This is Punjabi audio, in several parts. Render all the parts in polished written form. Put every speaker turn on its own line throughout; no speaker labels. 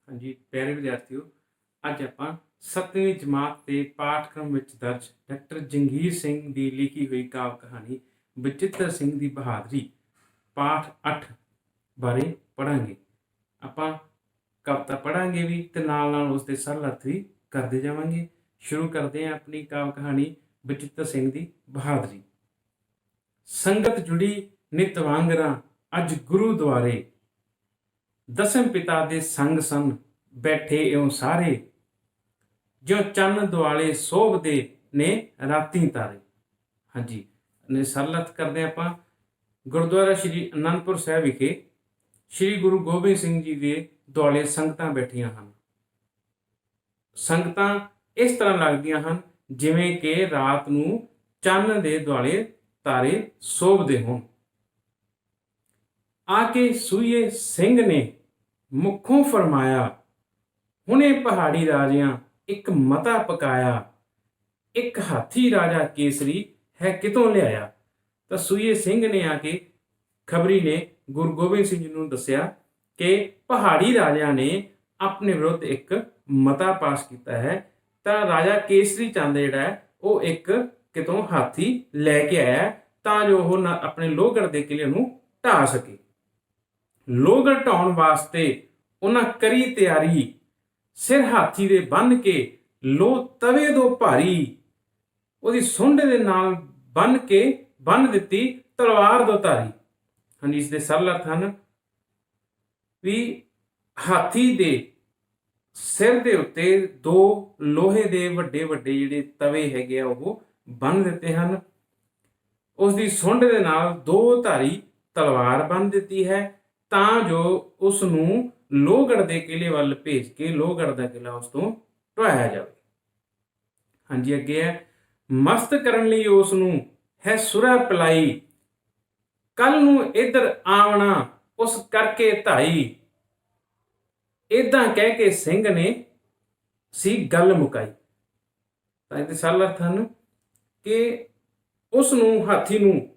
ਹਾਂਜੀ ਪਿਆਰੇ ਵਿਦਿਆਰਥੀਓ, ਅੱਜ ਆਪਾਂ 7ਵੀਂ ਜਮਾਤ ਦੇ ਪਾਠਕ੍ਰਮ ਵਿੱਚ ਦਰਜ ਡਾਕਟਰ ਜੰਗੀਰ ਸਿੰਘ ਦੀ ਲਿਖੀ ਹੋਈ ਕਾਵਿ ਕਹਾਣੀ ਬਚਿੱਤਰ ਸਿੰਘ ਦੀ ਬਹਾਦਰੀ ਪਾਠ 8 ਬਾਰੇ ਪੜਾਂਗੇ। ਆਪਾਂ ਕਵਿਤਾ ਪੜਾਂਗੇ ਵੀ ਤੇ ਨਾਲ ਨਾਲ ਉਸ ਦੇ ਸਰਲ ਅਰਥ ਵੀ ਕਰਦੇ ਜਾਵਾਂਗੇ। ਸ਼ੁਰੂ ਕਰਦੇ ਹਾਂ ਆਪਣੀ ਕਾਵਿ ਕਹਾਣੀ ਬਚਿੱਤਰ ਸਿੰਘ ਦੀ ਬਹਾਦਰੀ। ਸੰਗਤ ਜੁੜੀ ਨਿਤ ਵਾਂਗਰਾਂ ਅੱਜ ਗੁਰੂ ਦੁਆਰੇ, ਦਸਮ ਪਿਤਾ ਦੇ ਸੰਗ ਸਨ ਬੈਠੇ ਇਉਂ ਸਾਰੇ, ਜੋ ਚੰਨ ਦੁਆਲੇ ਸੋਭਦੇ ਨੇ ਰਾਤੀ ਤਾਰੇ। ਹਾਂਜੀ ਨੇ ਸਰਲ ਅਰਥ ਕਰਦੇ ਆਪਾਂ। ਗੁਰਦੁਆਰਾ ਸ਼੍ਰੀ ਅਨੰਦਪੁਰ ਸਾਹਿਬ ਵਿਖੇ ਸ਼੍ਰੀ ਗੁਰੂ ਗੋਬਿੰਦ ਸਿੰਘ ਜੀ ਦੇ ਦੁਆਲੇ ਸੰਗਤਾਂ ਬੈਠੀਆਂ ਹਨ। ਸੰਗਤਾਂ ਇਸ ਤਰ੍ਹਾਂ ਲੱਗਦੀਆਂ ਹਨ ਜਿਵੇਂ ਕਿ ਰਾਤ ਨੂੰ ਚੰਨ ਦੇ ਦੁਆਲੇ ਤਾਰੇ ਸੋਭਦੇ ਹੋਣ। ਆ ਕੇ ਸੂਈਏ ਸਿੰਘ ਨੇ ਮੁਖੋਂ ਫਰਮਾਇਆ, ਹੁਣੇ ਪਹਾੜੀ ਰਾਜਿਆਂ ਇੱਕ ਮਤਾ ਪਕਾਇਆ, ਇੱਕ ਹਾਥੀ ਰਾਜਾ ਕੇਸਰੀ ਹੈ ਕਿਤੋਂ ਲਿਆਇਆ। ਤਾਂ ਸੂਈਏ ਸਿੰਘ ਨੇ ਆ ਕੇ ਖਬਰੀ ਨੇ ਗੁਰੂ ਗੋਬਿੰਦ ਸਿੰਘ ਜੀ ਨੂੰ ਦੱਸਿਆ ਕਿ ਪਹਾੜੀ ਰਾਜਿਆਂ ਨੇ ਆਪਣੇ ਵਿਰੁੱਧ ਇੱਕ ਮਤਾ ਪਾਸ ਕੀਤਾ ਹੈ, ਤਾਂ ਰਾਜਾ ਕੇਸਰੀ ਚੰਦ ਜਿਹੜਾ ਹੈ ਉਹ ਇੱਕ ਕਿਤੋਂ ਹਾਥੀ ਲੈ ਕੇ ਆਇਆ ਤਾਂ ਜੋ ਉਹ ਆਪਣੇ ਲੋਹਗੜ੍ਹ ਦੇ ਕਿਲੇ ਨੂੰ ਢਾਹ ਸਕੇ। ਲੋਹਗੜ੍ਹ ਢਾਉਣ ਵਾਸਤੇ ਉਹਨਾਂ ਕਰੀ ਤਿਆਰੀ, ਸਿਰ ਹਾਥੀ ਦੇ ਬੰਨ੍ਹ ਕੇ ਲੋਹ ਤਵੇ ਤੋਂ ਭਾਰੀ, ਉਹਦੀ ਸੁੰਡ ਦੇ ਨਾਲ ਬੰਨ੍ਹ ਦਿੱਤੀ ਤਲਵਾਰ ਦੋ ਧਾਰੀ। ਹਾਂਜੀ ਇਸ ਦੇ ਸਰਲ ਅਰਥ ਹਨ ਵੀ ਹਾਥੀ ਦੇ ਸਿਰ ਦੇ ਉੱਤੇ ਦੋ ਲੋਹੇ ਦੇ ਵੱਡੇ ਵੱਡੇ ਜਿਹੜੇ ਤਵੇ ਹੈਗੇ ਆ ਉਹ ਬੰਨ੍ਹ ਦਿੱਤੇ ਹਨ। ਉਸ ਦੀ ਸੁੰਡ ਦੇ ਨਾਲ ਦੋ ਧਾਰੀ ਤਲਵਾਰ ਬੰਨ੍ਹ ਦਿੱਤੀ ਹੈ ਤਾਂ ਜੋ ਉਸ ਨੂੰ ਲੋਹਗੜ੍ਹ ਦੇ ਕਿਲੇ ਵੱਲ ਭੇਜ ਕੇ ਲੋਹਗੜ੍ਹ ਦਾ ਕਿਲਾ ਉਸ ਤੋਂ ਢਾਇਆ ਜਾਵੇ। ਹਾਂਜੀ ਅੱਗੇ ਹੈ, ਮਸਤ ਕਰਨ ਲਈ ਉਸ ਨੂੰ ਹੈ ਸੁਰਾ ਪਿਲਾਈ, ਕੱਲ ਨੂੰ ਇੱਧਰ ਆਵਣਾ ਉਸ ਕਰਕੇ ਧਾਈ। ਏਦਾਂ ਕਹਿ ਕੇ ਸਿੰਘ ਨੇ ਸੀ ਗੱਲ ਮੁਕਾਈ। ਤਾਂ ਇਹਦੇ ਸਰਲ ਅਰਥ ਹਨ ਕਿ ਉਸ ਨੂੰ ਹਾਥੀ ਨੂੰ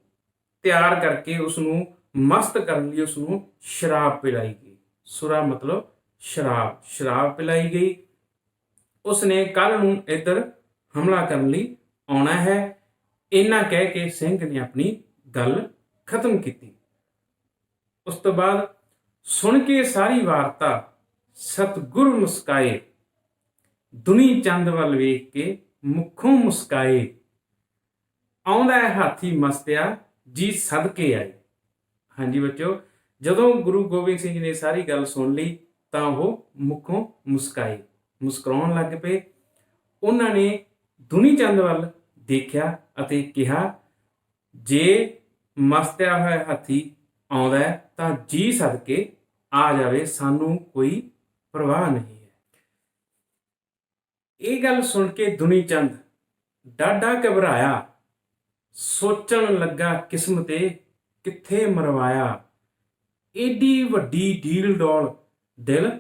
ਤਿਆਰ ਕਰਕੇ ਉਸ ਨੂੰ ਮਸਤ ਕਰਨ ਲਈ ਉਸ ਨੂੰ ਸ਼ਰਾਬ ਪਿਲਾਈ ਗਈ। ਸੁਰਾ ਮਤਲਬ ਸ਼ਰਾਬ ਪਿਲਾਈ ਗਈ। ਉਸਨੇ ਕੱਲ ਨੂੰ ਇੱਧਰ ਹਮਲਾ ਕਰਨ ਲਈ ਆਉਣਾ ਹੈ। ਇੰਨਾ ਕਹਿ ਕੇ ਸਿੰਘ ਨੇ ਆਪਣੀ ਗੱਲ ਖਤਮ ਕੀਤੀ। ਉਸ ਤੋਂ ਬਾਅਦ ਸੁਣ ਕੇ ਸਾਰੀ ਵਾਰਤਾ ਸਤਿਗੁਰ ਮੁਸਕਾਏ, ਦੁਨੀ ਚੰਦ ਵੱਲ ਵੇਖ ਕੇ ਮੁਖੋਂ ਮੁਸਕਾਏ। ਆਉਂਦਾ ਹੈ ਹਾਥੀ ਮਸਤਿਆ ਜੀ ਸਦਕੇ ਆਏ। ਹਾਂਜੀ ਬੱਚੋ, ਜਦੋਂ ਗੁਰੂ ਗੋਬਿੰਦ ਸਿੰਘ ਜੀ ਨੇ ਸਾਰੀ ਗੱਲ ਸੁਣ ਲਈ ਤਾਂ ਉਹ ਮੁਖੋਂ ਮੁਸਕਰਾਉਣ ਲੱਗ ਪਏ। ਉਹਨਾਂ ਨੇ ਦੁਨੀ ਚੰਦ ਵੱਲ ਦੇਖਿਆ ਅਤੇ ਕਿਹਾ, ਜੇ ਮਸਤਿਆ ਹੋਇਆ ਹਾਥੀ ਆਉਂਦਾ ਤਾਂ ਜੀ ਸਦਕੇ ਆ ਜਾਵੇ, ਸਾਨੂੰ ਕੋਈ ਪਰਵਾਹ ਨਹੀਂ ਹੈ। ਇਹ ਗੱਲ ਸੁਣ ਕੇ ਦੁਨੀ ਚੰਦ ਡਾਢਾ ਘਬਰਾਇਆ, ਸੋਚਣ ਲੱਗਾ ਕਿਸਮਤੇ ਕਿੱਥੇ ਮਰਵਾਇਆ। ਏਡੀ ਵੱਡੀ ਢੀਲ ਡੋਲ ਦਿਲ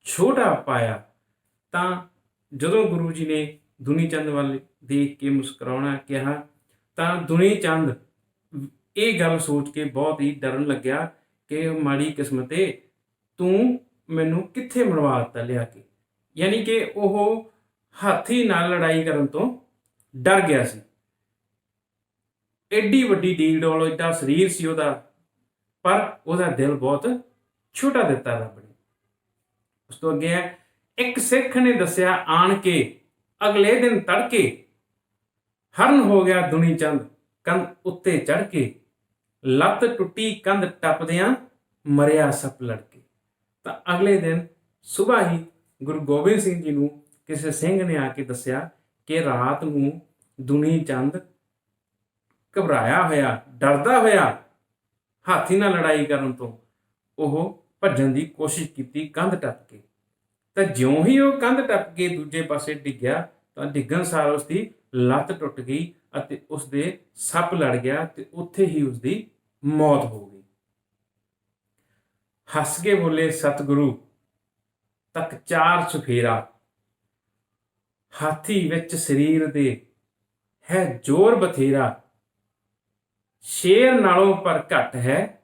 ਛੋਟਾ ਪਾਇਆ। ਤਾਂ ਜਦੋਂ ਗੁਰੂ ਜੀ ਨੇ ਦੁਨੀ ਚੰਦ ਵੱਲ ਦੇਖ ਕੇ ਮੁਸਕਰਾਉਣਾ ਕਿਹਾ ਤਾਂ ਦੁਨੀ ਚੰਦ ਇਹ ਗੱਲ ਸੋਚ ਕੇ ਬਹੁਤ ਹੀ ਡਰਨ ਲੱਗਿਆ ਕਿ ਮਾੜੀ ਕਿਸਮਤੇ ਤੂੰ ਮੈਨੂੰ ਕਿੱਥੇ ਮਰਵਾ ਦਿੱਤਾ ਲਿਆ ਕੇ। ਯਾਨੀ ਕਿ ਉਹ ਹਾਥੀ ਨਾਲ ਲੜਾਈ ਕਰਨ ਤੋਂ ਡਰ ਗਿਆ ਸੀ। ਐਡੀ ਵੱਡੀ ਡੀਲ ਡੋਲ, ਐਡਾ ਸਰੀਰ ਸੀ ਉਹਦਾ, ਪਰ ਉਹਦਾ ਦਿਲ ਬਹੁਤ ਛੋਟਾ ਦਿੱਤਾ ਰੱਬ ਨੇ। ਉਸ ਤੋਂ ਅੱਗੇ ਹੈ, ਇੱਕ ਸਿੱਖ ਨੇ ਦੱਸਿਆ ਆਣ ਕੇ ਅਗਲੇ ਦਿਨ ਤੜਕੇ, ਹਰਨ ਹੋ ਗਿਆ ਦੁਨੀ ਚੰਦ ਕੰਧ ਉੱਤੇ ਚੜ ਕੇ, ਲੱਤ ਟੁੱਟੀ ਕੰਧ ਟੱਪਦਿਆਂ ਮਰਿਆ ਸੱਪ ਲੜ ਕੇ। ਤਾਂ ਅਗਲੇ ਦਿਨ ਸੁਬਾਹ ਹੀ ਗੁਰੂ ਗੋਬਿੰਦ ਸਿੰਘ ਜੀ ਨੂੰ ਕਿਸੇ ਸਿੰਘ ਨੇ ਆ ਕੇ ਦੱਸਿਆ ਕਿ ਰਾਤ ਨੂੰ ਦੁਨੀ ਚੰਦ ਘਬਰਾਇਆ ਹੋਇਆ, ਡਰਦਾ ਹੋਇਆ ਹਾਥੀ ਨਾਲ ਲੜਾਈ ਕਰਨ ਤੋਂ ਉਹ ਭੱਜਣ ਦੀ ਕੋਸ਼ਿਸ਼ ਕੀਤੀ ਕੰਧ ਟੱਪ ਕੇ। ਤਾਂ ਜਿਉਂ ਹੀ ਉਹ ਕੰਧ ਟੱਪ ਕੇ ਦੂਜੇ ਪਾਸੇ ਡਿੱਗਿਆ ਤਾਂ ਡਿੱਗਣ ਸਾਰ ਉਸ ਦੀ ਲੱਤ ਟੁੱਟ ਗਈ ਅਤੇ ਉਸ ਦੇ ਸੱਪ ਲੜ ਗਿਆ ਤੇ ਉੱਥੇ ਹੀ ਉਸ ਦੀ ਮੌਤ ਹੋ ਗਈ। ਹੱਸ ਕੇ ਬੋਲੇ ਸਤਿਗੁਰੂ, ਤੱਕ ਚਾਰ ਚੁਫੇਰਾ, ਹਾਥੀ ਵਿੱਚ ਸਰੀਰ ਦੇ ਹੈ ਜ਼ੋਰ ਬਥੇਰਾ, ਸ਼ੇਰ ਨਾਲੋਂ ਪਰ ਘੱਟ ਹੈ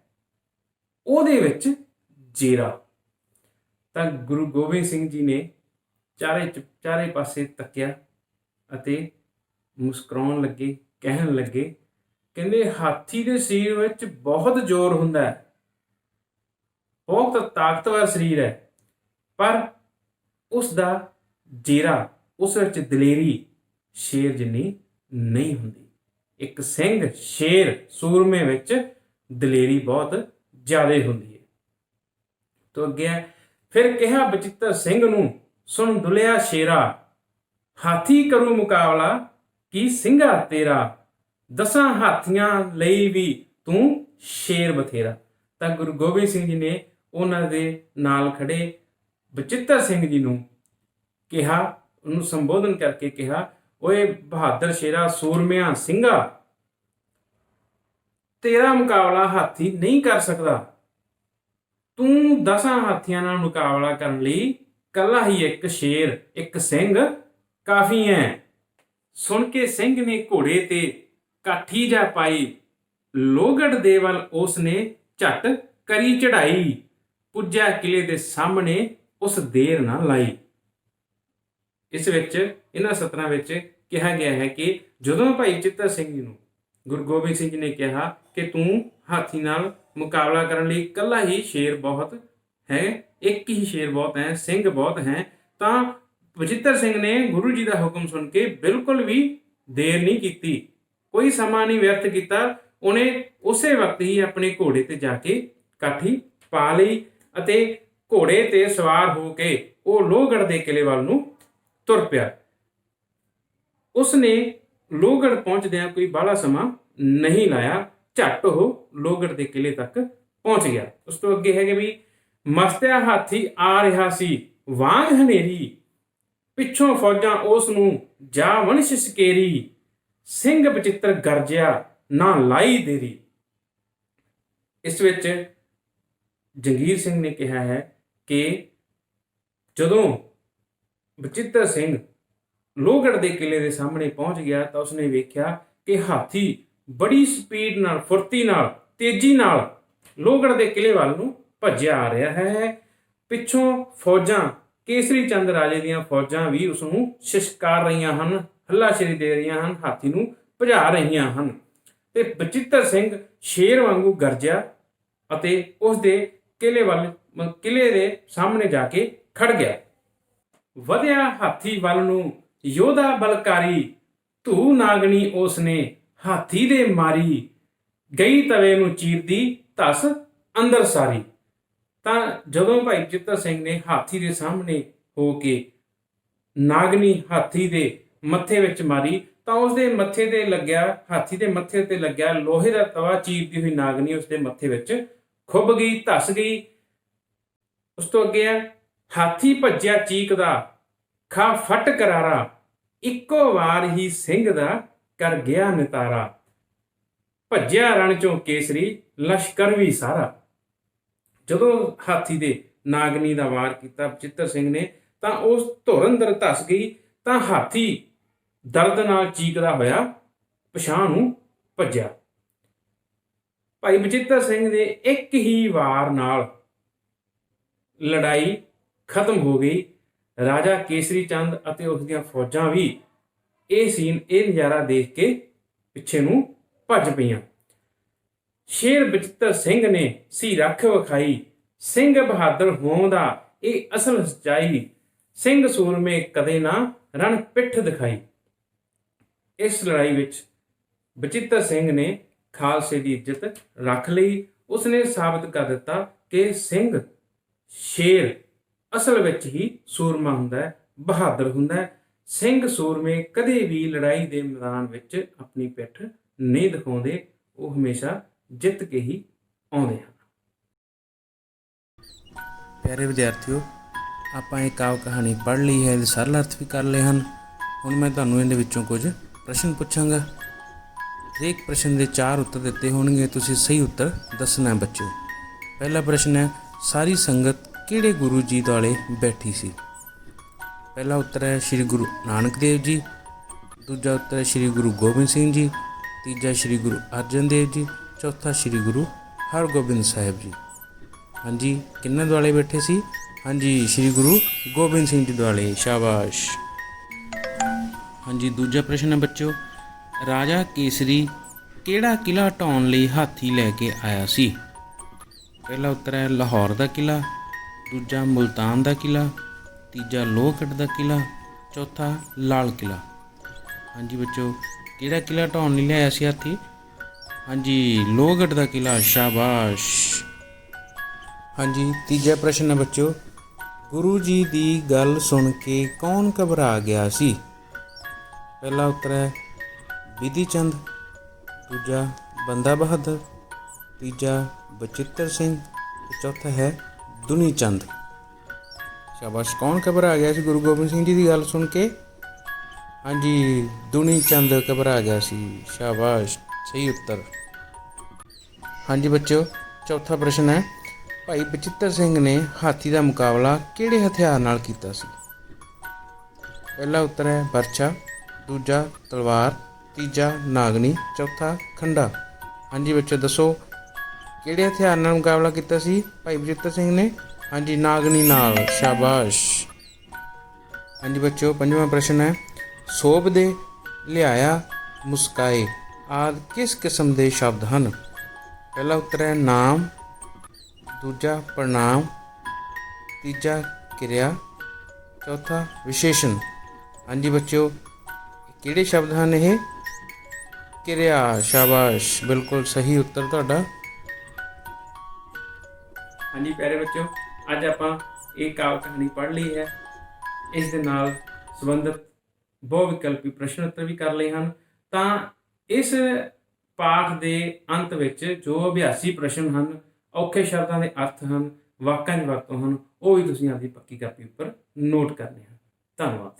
ਉਹਦੇ ਵਿੱਚ ਜੀਰਾ। ਤਾਂ ਗੁਰੂ ਗੋਬਿੰਦ ਸਿੰਘ ਜੀ ਨੇ ਚਾਰੇ ਪਾਸੇ ਤੱਕਿਆ ਅਤੇ ਮੁਸਕਰਾਉਣ ਲੱਗੇ, ਕਹਿਣ ਲੱਗੇ, ਕਹਿੰਦੇ ਹਾਥੀ ਦੇ ਸਰੀਰ ਵਿੱਚ ਬਹੁਤ ਜ਼ੋਰ ਹੁੰਦਾ ਹੈ, ਬਹੁਤ ਤਾਕਤਵਰ ਸਰੀਰ ਹੈ, ਪਰ ਉਸ ਦਾ ਜੇਰਾ, ਉਸ ਵਿੱਚ ਦਲੇਰੀ ਸ਼ੇਰ ਜਿੰਨੀ ਨਹੀਂ ਹੁੰਦੀ। ਇੱਕ ਸਿੰਘ ਸ਼ੇਰ ਸੂਰਮੇ ਵਿੱਚ ਦਲੇਰੀ ਬਹੁਤ ਜ਼ਿਆਦਾ ਹੁੰਦੀ ਹੈ। ਤੋਂ ਅੱਗੇ ਫਿਰ ਕਿਹਾ ਬਚਿੱਤਰ ਸਿੰਘ ਨੂੰ, ਸੁਣ ਦੁਲਿਆ ਸ਼ੇਰਾ, ਹਾਥੀ ਕਰੂ ਮੁਕਾਬਲਾ ਕੀ ਸਿੰਘਾ ਤੇਰਾ, 10 ਹਾਥੀਆਂ ਲਈ ਵੀ ਤੂੰ ਸ਼ੇਰ ਬਥੇਰਾ। ਤਾਂ ਗੁਰੂ ਗੋਬਿੰਦ ਸਿੰਘ ਜੀ ਨੇ ਉਹਨਾਂ ਦੇ ਨਾਲ ਖੜੇ ਬਚਿੱਤਰ ਸਿੰਘ ਜੀ ਨੂੰ ਕਿਹਾ, ਉਹਨੂੰ ਸੰਬੋਧਨ ਕਰਕੇ ਕਿਹਾ, ਓਏ ਬਹਾਦਰ ਸ਼ੇਰਾ, ਸੂਰਮਿਆਂ ਸਿੰਘਾ, ਤੇਰਾ ਮੁਕਾਬਲਾ ਹਾਥੀ ਨਹੀਂ ਕਰ ਸਕਦਾ। ਤੂੰ 10 ਹਾਥੀਆਂ ਨਾਲ ਮੁਕਾਬਲਾ ਕਰਨ ਲਈ ਕੱਲਾ ਹੀ ਇੱਕ ਸ਼ੇਰ, ਇੱਕ ਸਿੰਘ ਕਾਫੀ ਹੈ। ਸੁਣ ਕੇ ਸਿੰਘ ਨੇ ਘੋੜੇ ਤੇ ਕਾਠੀ ਜਾ ਪਾਈ, ਲੋਹਗੜ੍ਹ ਦੇ ਵੱਲ ਉਸ ਨੇ ਝੱਟ ਕਰੀ ਚੜਾਈ, ਪੁੱਜਿਆ ਕਿਲੇ ਦੇ ਸਾਹਮਣੇ ਉਸ ਦੇਰ ਨਾ ਲਾਈ। ਇਸ ਵਿੱਚ ਇਹਨਾਂ ਸਤਰਾਂ ਵਿੱਚ ਕਿਹਾ ਗਿਆ ਹੈ ਕਿ ਜਦੋਂ ਭਾਈ ਬਚਿੱਤਰ ਸਿੰਘ ਜੀ ਨੂੰ ਗੁਰੂ ਗੋਬਿੰਦ ਸਿੰਘ ਜੀ ਨੇ ਕਿਹਾ ਕਿ ਤੂੰ ਹਾਥੀ ਨਾਲ ਮੁਕਾਬਲਾ ਕਰਨ ਲਈ ਇਕੱਲਾ ਹੀ ਸ਼ੇਰ ਬਹੁਤ ਹੈ, ਇੱਕ ਹੀ ਸ਼ੇਰ ਬਹੁਤ ਹੈ, ਸਿੰਘ ਬਹੁਤ ਹੈ, ਤਾਂ ਬਚਿੱਤਰ ਸਿੰਘ ਨੇ ਗੁਰੂ ਜੀ ਦਾ ਹੁਕਮ ਸੁਣ ਕੇ ਬਿਲਕੁਲ ਵੀ ਦੇਰ ਨਹੀਂ ਕੀਤੀ, ਕੋਈ ਸਮਾਂ ਨਹੀਂ ਵਿਅਰਥ ਕੀਤਾ। ਉਹਨੇ ਉਸੇ ਵਕਤ ਹੀ ਆਪਣੇ ਘੋੜੇ ਤੇ ਜਾ ਕੇ ਕਾਠੀ ਪਾ ਲਈ ਅਤੇ ਘੋੜੇ ਤੇ ਸਵਾਰ ਹੋ ਕੇ ਉਹ ਲੋਹਗੜ੍ਹ ਦੇ ਕਿਲੇ ਵੱਲ ਨੂੰ ਤੁਰ ਪਿਆ। ਉਸਨੇ ਲੋਹਗੜ੍ਹ ਪਹੁੰਚਦਿਆਂ ਕੋਈ ਬਾਹਲਾ ਸਮਾਂ ਨਹੀਂ ਲਾਇਆ, ਝੱਟ ਉਹ ਲੋਹਗੜ੍ਹ ਦੇ ਕਿਲੇ ਤੱਕ ਪਹੁੰਚ ਗਿਆ। ਉਸ ਤੋਂ ਅੱਗੇ ਹੈਗੇ ਵੀ, ਮਸਤਿਆ ਹਾਥੀ ਆ ਰਿਹਾ ਸੀ ਵਾਂਗ ਹਨੇਰੀ, ਪਿੱਛੋਂ ਫੌਜਾਂ ਉਸ ਨੂੰ ਜਾ ਵੰਸ਼ ਸਕੇਰੀ, ਸਿੰਘ ਬਚਿੱਤਰ ਗਰਜਿਆ ਨਾ ਲਾਈ ਦੇਰੀ। ਇਸ ਵਿੱਚ ਜੰਗੀਰ ਸਿੰਘ ਨੇ ਕਿਹਾ ਹੈ ਕਿ ਜਦੋਂ ਬਚਿੱਤਰ ਸਿੰਘ ਲੋਹਗੜ੍ਹ ਦੇ ਕਿਲੇ ਦੇ ਸਾਹਮਣੇ ਪਹੁੰਚ ਗਿਆ ਤਾਂ ਉਸਨੇ ਵੇਖਿਆ ਕਿ ਹਾਥੀ ਬੜੀ ਸਪੀਡ ਨਾਲ, ਫੁਰਤੀ ਨਾਲ, ਤੇਜ਼ੀ ਨਾਲ ਲੋਹਗੜ੍ਹ ਦੇ ਕਿਲੇ ਵੱਲ ਨੂੰ ਭੱਜਿਆ ਆ ਰਿਹਾ ਹੈ। ਪਿੱਛੋਂ ਫੌਜਾਂ, ਕੇਸਰੀ ਚੰਦ ਰਾਜੇ ਦੀਆਂ ਫੌਜਾਂ ਵੀ ਉਸ ਨੂੰ ਸ਼ਿਸ਼ਕਾਰ ਰਹੀਆਂ ਹਨ, ਹੱਲਾਸ਼ੇਰੀ ਦੇ ਰਹੀਆਂ ਹਨ, ਹਾਥੀ ਨੂੰ ਭਜਾ ਰਹੀਆਂ ਹਨ। ਤੇ ਬਚਿੱਤਰ ਸਿੰਘ ਸ਼ੇਰ ਵਾਂਗੂ ਗਰਜਿਆ ਅਤੇ ਉਸ ਦੇ ਕਿਲੇ ਦੇ ਸਾਹਮਣੇ ਜਾ ਕੇ ਖੜ ਗਿਆ। ਵਧਿਆ ਹਾਥੀ ਵੱਲ ਨੂੰ ਯੋਧਾ ਬਲਕਾਰੀ, ਧੂ ਨਾਗਣੀ ਉਸ ਨੇ ਹਾਥੀ ਦੇ ਮਾਰੀ, ਗਈ ਤਵੇ ਨੂੰ ਚੀਰਦੀ ਧਸ ਅੰਦਰ ਸਾਰੀ। ਤਾਂ ਜਦੋਂ ਭਾਈ ਬਚਿੱਤਰ ਸਿੰਘ ਨੇ ਹਾਥੀ ਦੇ ਸਾਹਮਣੇ ਹੋ ਕੇ ਨਾਗਣੀ ਹਾਥੀ ਦੇ ਮੱਥੇ ਵਿੱਚ ਮਾਰੀ ਤਾਂ ਉਸ ਦੇ ਮੱਥੇ ਤੇ ਲੱਗਿਆ, ਹਾਥੀ ਦੇ ਮੱਥੇ ਤੇ ਲੱਗਿਆ ਲੋਹੇ ਦਾ ਤਵਾ, ਚੀਰਦੀ ਹੋਈ ਨਾਗਣੀ ਉਸ ਦੇ ਮੱਥੇ ਵਿੱਚ ਖੁੱਭ ਗਈ, ਧਸ ਗਈ। ਉਸ ਤੋਂ ਅੱਗੇ ਹੈ, ਹਾਥੀ ਭੱਜਿਆ ਚੀਕਦਾ, ਖਾ ਫਟ ਕਰਾਰਾ, ਇੱਕੋ ਵਾਰ ਹੀ ਸਿੰਘ ਦਾ ਕਰ ਗਿਆ ਨਿਤਾਰਾ, ਭੱਜਿਆ ਰਣ ਚੋਂ ਕੇਸਰੀ ਲਸ਼ਕਰ ਵੀ ਸਾਰਾ। ਜਦੋਂ ਹਾਥੀ ਦੇ ਨਾਗਨੀ ਦਾ ਵਾਰ ਕੀਤਾ ਬਚਿੱਤਰ ਸਿੰਘ ਨੇ ਤਾਂ ਉਸ ਧੁਰੰਦਰ ਧਸ ਗਈ, ਤਾਂ ਹਾਥੀ ਦਰਦ ਨਾਲ ਚੀਕਦਾ ਹੋਇਆ ਪਛਾਂ ਨੂੰ ਭੱਜਿਆ। ਭਾਈ ਬਚਿੱਤਰ ਸਿੰਘ ਦੇ ਇੱਕ ਹੀ ਵਾਰ ਨਾਲ ਲੜਾਈ ਖਤਮ ਹੋ ਗਈ। ਰਾਜਾ ਕੇਸਰੀ ਚੰਦ ਅਤੇ ਉਸ ਦੀਆਂ ਫੌਜਾਂ ਵੀ ਇਹ ਨਜ਼ਾਰਾ ਦੇਖ ਕੇ ਪਿੱਛੇ ਨੂੰ ਭੱਜ ਪਈਆਂ। ਸ਼ੇਰ ਬਚਿੱਤਰ ਸਿੰਘ ਨੇ ਸੀ ਰੱਖ ਵਿਖਾਈ, ਸਿੰਘ ਬਹਾਦਰ ਹੋਂ ਦਾ ਇਹ ਅਸਲ ਸੱਚਾਈ, ਸਿੰਘ ਸੂਰਮੇ ਕਦੇ ਨਾ ਰਣ ਪਿੱਠ ਦਿਖਾਈ। ਇਸ ਲੜਾਈ ਵਿੱਚ ਬਚਿੱਤਰ ਸਿੰਘ ਨੇ ਖਾਲਸੇ ਦੀ ਇੱਜ਼ਤ ਰੱਖ ਲਈ। ਉਸਨੇ ਸਾਬਤ ਕਰ ਦਿੱਤਾ ਕਿ ਸਿੰਘ ਸ਼ੇਰ ਅਸਲ ਵਿੱਚ ਹੀ ਸੂਰਮਾ ਹੁੰਦਾ ਹੈ, ਬਹਾਦਰ ਹੁੰਦਾ ਹੈ। ਸਿੰਘ ਸੂਰਮੇ ਕਦੇ ਵੀ ਲੜਾਈ ਦੇ ਮੈਦਾਨ ਵਿੱਚ ਆਪਣੀ ਪਿੱਠ ਨਹੀਂ ਦਿਖਾਉਂਦੇ, ਉਹ ਹਮੇਸ਼ਾ ਜਿੱਤ ਕੇ ਹੀ ਆਉਂਦੇ ਹਨ। ਪਿਆਰੇ ਵਿਦਿਆਰਥੀਓ, ਆਪਾਂ ਇਹ ਕਾਵਿ ਕਹਾਣੀ ਪੜ੍ਹ ਲਈ ਹੈ, ਇਹਦੇ ਸਰਲ ਅਰਥ ਵੀ ਕਰ ਲਏ ਹਨ। ਹੁਣ ਮੈਂ ਤੁਹਾਨੂੰ ਇਹਦੇ ਵਿੱਚੋਂ ਕੁਝ ਪ੍ਰਸ਼ਨ ਪੁੱਛਾਂਗਾ। ਹਰੇਕ ਪ੍ਰਸ਼ਨ ਦੇ 4 ਉੱਤਰ ਦਿੱਤੇ ਹੋਣਗੇ, ਤੁਸੀਂ ਸਹੀ ਉੱਤਰ ਦੱਸਣਾ ਬੱਚਿਓ। ਪਹਿਲਾ ਪ੍ਰਸ਼ਨ ਹੈ, ਸਾਰੀ ਸੰਗਤ ਕਿਹੜੇ ਗੁਰੂ ਜੀ ਦੁਆਲੇ ਬੈਠੀ ਸੀ? ਪਹਿਲਾ ਉੱਤਰ ਹੈ ਸ਼੍ਰੀ ਗੁਰੂ ਨਾਨਕ ਦੇਵ ਜੀ, ਦੂਜਾ ਉੱਤਰ ਹੈ ਸ਼੍ਰੀ ਗੁਰੂ ਗੋਬਿੰਦ ਸਿੰਘ ਜੀ, ਤੀਜਾ ਸ਼੍ਰੀ ਗੁਰੂ ਅਰਜਨ ਦੇਵ ਜੀ, ਚੌਥਾ ਸ਼੍ਰੀ ਗੁਰੂ ਹਰਗੋਬਿੰਦ ਸਾਹਿਬ ਜੀ। ਹਾਂਜੀ, ਕਿਹਨਾਂ ਦੁਆਲੇ ਬੈਠੇ ਸੀ? ਹਾਂਜੀ, ਸ੍ਰੀ ਗੁਰੂ ਗੋਬਿੰਦ ਸਿੰਘ ਜੀ ਦੁਆਲੇ। ਸ਼ਾਬਾਸ਼। ਹਾਂਜੀ, ਦੂਜਾ ਪ੍ਰਸ਼ਨ ਹੈ ਬੱਚਿਓ, ਰਾਜਾ ਕੇਸਰੀ ਕਿਹੜਾ ਕਿਲ੍ਹਾ ਢਾਉਣ ਲਈ ਹਾਥੀ ਲੈ ਕੇ ਆਇਆ ਸੀ? ਪਹਿਲਾ ਉੱਤਰ ਹੈ ਲਾਹੌਰ ਦਾ ਕਿਲ੍ਹਾ, ਦੂਜਾ ਮੁਲਤਾਨ ਦਾ ਕਿਲ੍ਹਾ, ਤੀਜਾ ਲੋਹਗੜ੍ਹ ਦਾ ਕਿਲ੍ਹਾ, ਚੌਥਾ ਲਾਲ ਕਿਲ੍ਹਾ। ਹਾਂਜੀ ਬੱਚਿਓ, ਕਿਹੜਾ ਕਿਲ੍ਹਾ ਢਾਉਣ ਲਈ ਲਿਆਇਆ ਸੀ ਹਾਥੀ? ਹਾਂਜੀ, ਲੋਹਗੜ੍ਹ ਦਾ ਕਿਲ੍ਹਾ। ਸ਼ਾਬਾਸ਼। ਹਾਂਜੀ, ਤੀਜਾ ਪ੍ਰਸ਼ਨ ਹੈ ਬੱਚਿਓ, ਗੁਰੂ ਜੀ ਦੀ ਗੱਲ ਸੁਣ ਕੇ ਕੌਣ ਘਬਰਾ ਗਿਆ ਸੀ? ਪਹਿਲਾ ਉੱਤਰ ਹੈ ਬਿਧੀ ਚੰਦ, ਦੂਜਾ ਬੰਦਾ ਬਹਾਦਰ, ਤੀਜਾ ਬਚਿੱਤਰ ਸਿੰਘ ਤੇ ਚੌਥਾ ਹੈ ਦੁਨੀ ਚੰਦ। ਸ਼ਾਬਾਸ਼। ਕੌਣ ਘਬਰਾ ਗਿਆ ਸੀ ਗੁਰੂ ਗੋਬਿੰਦ ਸਿੰਘ ਜੀ ਦੀ ਗੱਲ ਸੁਣ ਕੇ? ਹਾਂਜੀ, ਦੁਨੀ ਚੰਦ ਘਬਰਾ ਗਿਆ ਸੀ। ਸ਼ਾਬਾਸ਼, ਸਹੀ ਉੱਤਰ। ਹਾਂਜੀ ਬੱਚਿਓ, ਚੌਥਾ ਪ੍ਰਸ਼ਨ ਹੈ, ਭਾਈ ਬਚਿੱਤਰ ਸਿੰਘ ਨੇ ਹਾਥੀ ਦਾ ਮੁਕਾਬਲਾ ਕਿਹੜੇ ਹਥਿਆਰ ਨਾਲ ਕੀਤਾ ਸੀ? ਪਹਿਲਾ ਉੱਤਰ ਹੈ ਬਰਛਾ, ਦੂਜਾ ਤਲਵਾਰ, ਤੀਜਾ ਨਾਗਣੀ, ਚੌਥਾ ਖੰਡਾ। ਹਾਂਜੀ ਬੱਚੋ ਦੱਸੋ, ਕਿਹੜੇ ਹਥਿਆਰ ਨਾਲ ਮੁਕਾਬਲਾ ਕੀਤਾ ਸੀ ਭਾਈ ਬਚਿੱਤਰ ਸਿੰਘ ਨੇ? ਹਾਂਜੀ, ਨਾਗਣੀ ਨਾਲ। ਸ਼ਾਬਾਸ਼। ਹਾਂਜੀ ਬੱਚੋ, ਪੰਜਵਾਂ ਪ੍ਰਸ਼ਨ ਹੈ, ਸੋਭਦੇ, ਲਿਆਇਆ, ਮੁਸਕਾਏ ਆਦਿ ਕਿਸ ਕਿਸਮ ਦੇ ਸ਼ਬਦ ਹਨ? ਪਹਿਲਾ ਉੱਤਰ ਹੈ ਨਾਮ, ਦੂਜਾ ਪ੍ਰਣਾਮ, ਤੀਜਾ ਕਿਰਿਆ, ਚੌਥਾ ਵਿਸ਼ੇਸ਼ਣ। ਹਾਂਜੀ ਬੱਚਿਓ, ਕਿਹੜੇ ਸ਼ਬਦ ਹਨ ਇਹ? ਕਿਰਿਆ। ਸ਼ਾਬਾਸ਼, ਬਿਲਕੁਲ ਸਹੀ ਉੱਤਰ ਤੁਹਾਡਾ। ਹਾਂਜੀ ਪਿਆਰੇ ਬੱਚਿਓ, ਅੱਜ ਆਪਾਂ ਇਹ ਕਾਵਿ ਕਹਾਣੀ ਪੜ੍ਹ ਲਈ ਹੈ। ਇਸ ਦੇ ਨਾਲ ਸੰਬੰਧਿਤ ਬਹੁ ਵਿਕਲਪੀ ਪ੍ਰਸ਼ਨ ਉੱਤਰ ਵੀ ਕਰ ਲਏ ਹਨ। ਤਾਂ ਇਸ ਪਾਠ ਦੇ ਅੰਤ ਵਿੱਚ ਜੋ ਅਭਿਆਸੀ ਪ੍ਰਸ਼ਨ ਹਨ, ਔਖੇ ਸ਼ਬਦਾਂ ਦੇ ਅਰਥ ਹਨ, ਵਾਕਾਂ ਦੀ ਵਰਤੋਂ ਹਨ, ਉਹ ਵੀ ਤੁਸੀਂ ਆਪਣੀ ਪੱਕੀ ਕਾਪੀ ਉੱਪਰ ਨੋਟ ਕਰਨੇ ਹਨ। ਧੰਨਵਾਦ।